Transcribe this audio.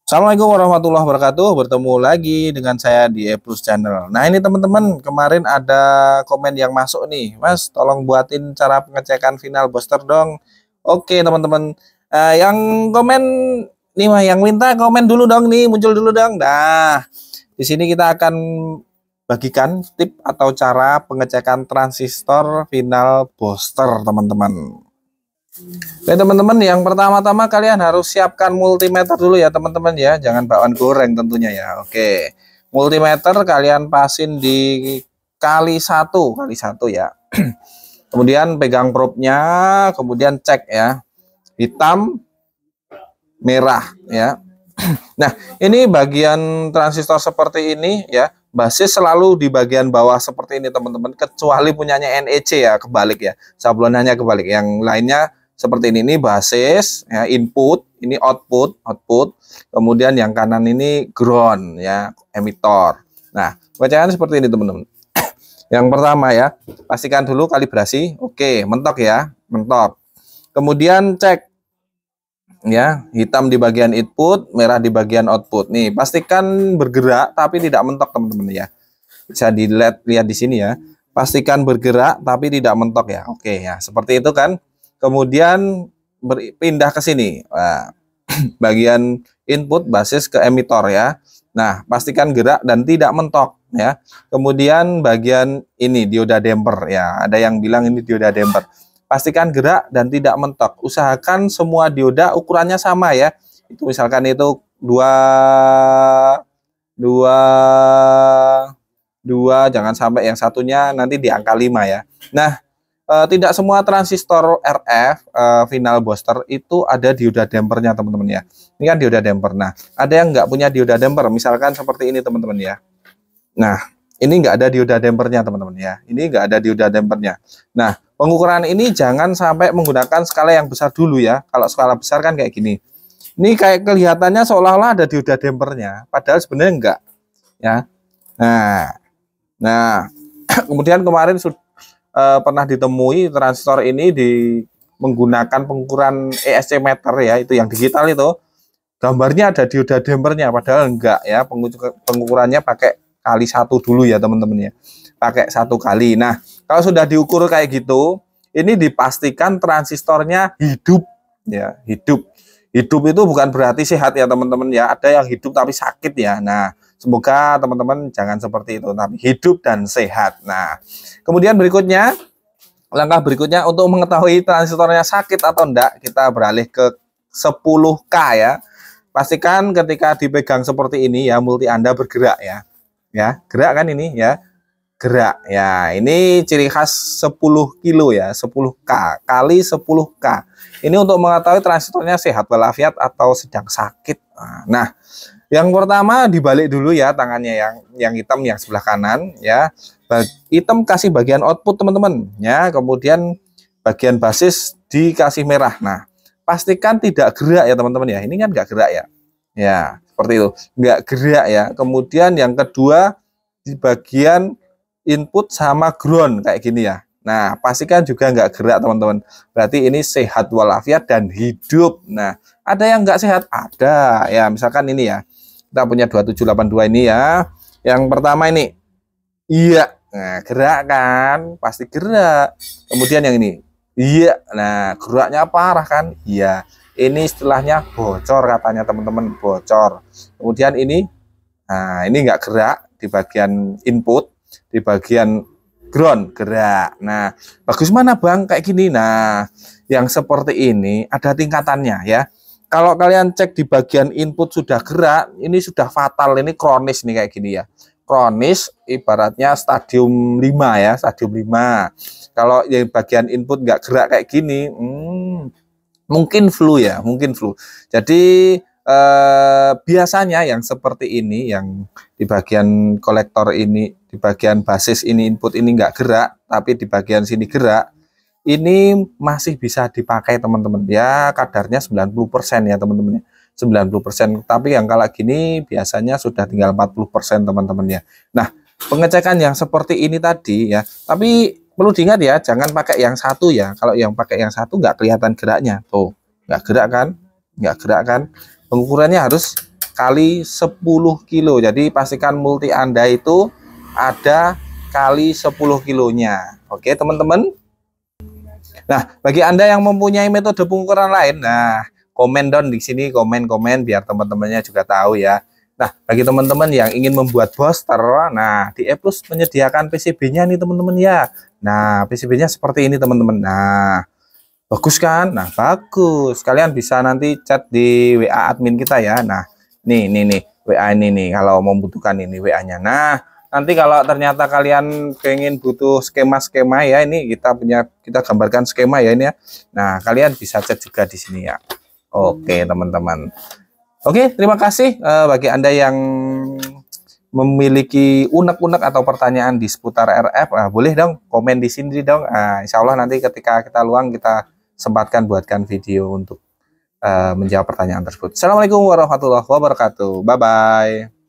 Assalamualaikum warahmatullahi wabarakatuh. Bertemu lagi dengan saya di Eplus Channel. Nah ini teman-teman, kemarin ada komen yang masuk nih, Mas, tolong buatin cara pengecekan final booster dong. Oke teman-teman. Yang komen nih mah, yang minta komen dulu dong nih, muncul dulu dong. Nah, di sini kita akan bagikan tip atau cara pengecekan transistor final booster teman-teman. Oke teman-teman, yang pertama-tama kalian harus siapkan multimeter dulu ya teman-teman ya, jangan bakwan goreng tentunya ya. Oke, multimeter kalian pasin di kali satu ya. Kemudian pegang probe-nya, kemudian cek ya, hitam, merah ya. Nah, ini bagian transistor seperti ini ya, basis selalu di bagian bawah seperti ini teman-teman, kecuali punyanya NEC ya, kebalik ya, sablonannya kebalik. Yang lainnya seperti ini basis ya, input, ini output, kemudian yang kanan ini ground ya, emitor. Nah, bacaan seperti ini teman-teman. Yang pertama ya, pastikan dulu kalibrasi. Oke, mentok ya, mentok. Kemudian cek ya, hitam di bagian input, merah di bagian output. Nih, pastikan bergerak tapi tidak mentok teman-teman ya. Bisa dilihat di sini ya. Pastikan bergerak tapi tidak mentok ya. Oke ya, seperti itu kan. Kemudian berpindah ke sini. Nah, bagian input basis ke emitor ya. Nah, pastikan gerak dan tidak mentok ya. Kemudian bagian ini dioda damper ya. Ada yang bilang ini dioda damper. Pastikan gerak dan tidak mentok. Usahakan semua dioda ukurannya sama ya. Itu misalkan itu dua, jangan sampai yang satunya nanti di angka 5 ya. Nah, tidak semua transistor RF final booster itu ada dioda dampernya teman-teman ya. Ini kan dioda damper. Nah, ada yang nggak punya dioda damper, misalkan seperti ini teman-teman ya. Nah, ini nggak ada dioda dampernya teman-teman ya. Ini nggak ada dioda dampernya. Nah, pengukuran ini jangan sampai menggunakan skala yang besar dulu ya. Kalau skala besar kan kayak gini. Ini kayak kelihatannya seolah-olah ada dioda dampernya, padahal sebenarnya enggak ya. Nah, kemudian kemarin pernah ditemui transistor ini menggunakan pengukuran ESC meter ya, itu yang digital itu. Gambarnya ada dioda dampernya, padahal enggak ya. Pengukurannya pakai kali satu dulu ya teman-teman ya, pakai 1 kali. Nah, kalau sudah diukur kayak gitu, ini dipastikan transistornya hidup ya, hidup itu bukan berarti sehat ya teman-teman ya, ada yang hidup tapi sakit ya. Nah, semoga teman-teman jangan seperti itu, tapi hidup dan sehat. Nah, kemudian langkah berikutnya untuk mengetahui transistornya sakit atau enggak, kita beralih ke 10K ya. Pastikan ketika dipegang seperti ini ya, multi Anda bergerak ya. Ya, gerak kan ini ya, gerak ya. Ini ciri khas 10 kilo ya, 10K kali 10K. Ini untuk mengetahui transistornya sehat walafiat atau sedang sakit. Nah, yang pertama dibalik dulu ya tangannya, yang hitam yang sebelah kanan ya. Hitam kasih bagian output teman-teman ya, kemudian bagian basis dikasih merah. Nah, pastikan tidak gerak ya teman-teman ya. Ini kan nggak gerak ya. Ya, seperti itu, nggak gerak ya. Kemudian yang kedua di bagian input sama ground kayak gini ya. Nah, pastikan juga nggak gerak teman-teman. Berarti ini sehat walafiat dan hidup. Nah, ada yang nggak sehat? Ada ya, misalkan ini ya. Kita punya 2782 ini ya. Yang pertama ini. Iya. Nah, gerak kan? Pasti gerak. Kemudian yang ini. Iya. Nah, geraknya parah kan? Iya. Ini istilahnya bocor katanya teman-teman, bocor. Kemudian ini, nah ini nggak gerak di bagian input, di bagian ground gerak. Nah, bagus mana bang kayak gini? Nah, yang seperti ini ada tingkatannya ya. Kalau kalian cek di bagian input sudah gerak, ini sudah fatal, ini kronis nih kayak gini ya. Kronis ibaratnya stadium 5 ya, stadium 5. Kalau yang bagian input nggak gerak kayak gini, mungkin flu ya, mungkin flu. Jadi biasanya yang seperti ini, yang di bagian kolektor ini, di bagian basis ini input ini nggak gerak, tapi di bagian sini gerak, ini masih bisa dipakai teman-teman ya, kadarnya 90% ya teman-teman ya, 90%. Tapi yang kalau gini biasanya sudah tinggal 40% teman-teman ya. Nah, pengecekan yang seperti ini tadi ya, tapi perlu diingat ya, jangan pakai yang satu ya. Kalau yang pakai yang satu nggak kelihatan geraknya, tuh nggak gerak kan, nggak gerak kan. pengukurannya harus kali 10 kilo. Jadi pastikan multi Anda itu ada kali 10 kilonya. Oke teman-teman. Nah, bagi Anda yang mempunyai metode pengukuran lain, nah komen down di sini, komen-komen biar teman-temannya juga tahu ya. Nah, bagi teman-teman yang ingin membuat booster, nah di E-Plus menyediakan PCB-nya nih teman-teman ya. Nah, PCB-nya seperti ini teman-teman. Nah, bagus kan? Nah, bagus. Kalian bisa nanti chat di WA admin kita ya. Nah, nih WA ini nih kalau membutuhkan ini WA-nya. Nah, nanti kalau ternyata kalian pengen butuh skema-skema ya, ini kita gambarkan skema ya ini ya. Nah, kalian bisa chat juga di sini ya. Oke, teman-teman. Oke, terima kasih bagi Anda yang memiliki unek-unek atau pertanyaan di seputar RF, boleh dong komen di sini dong. Insya Allah nanti ketika kita luang kita sempatkan buatkan video untuk menjawab pertanyaan tersebut. Assalamualaikum warahmatullahi wabarakatuh. Bye bye.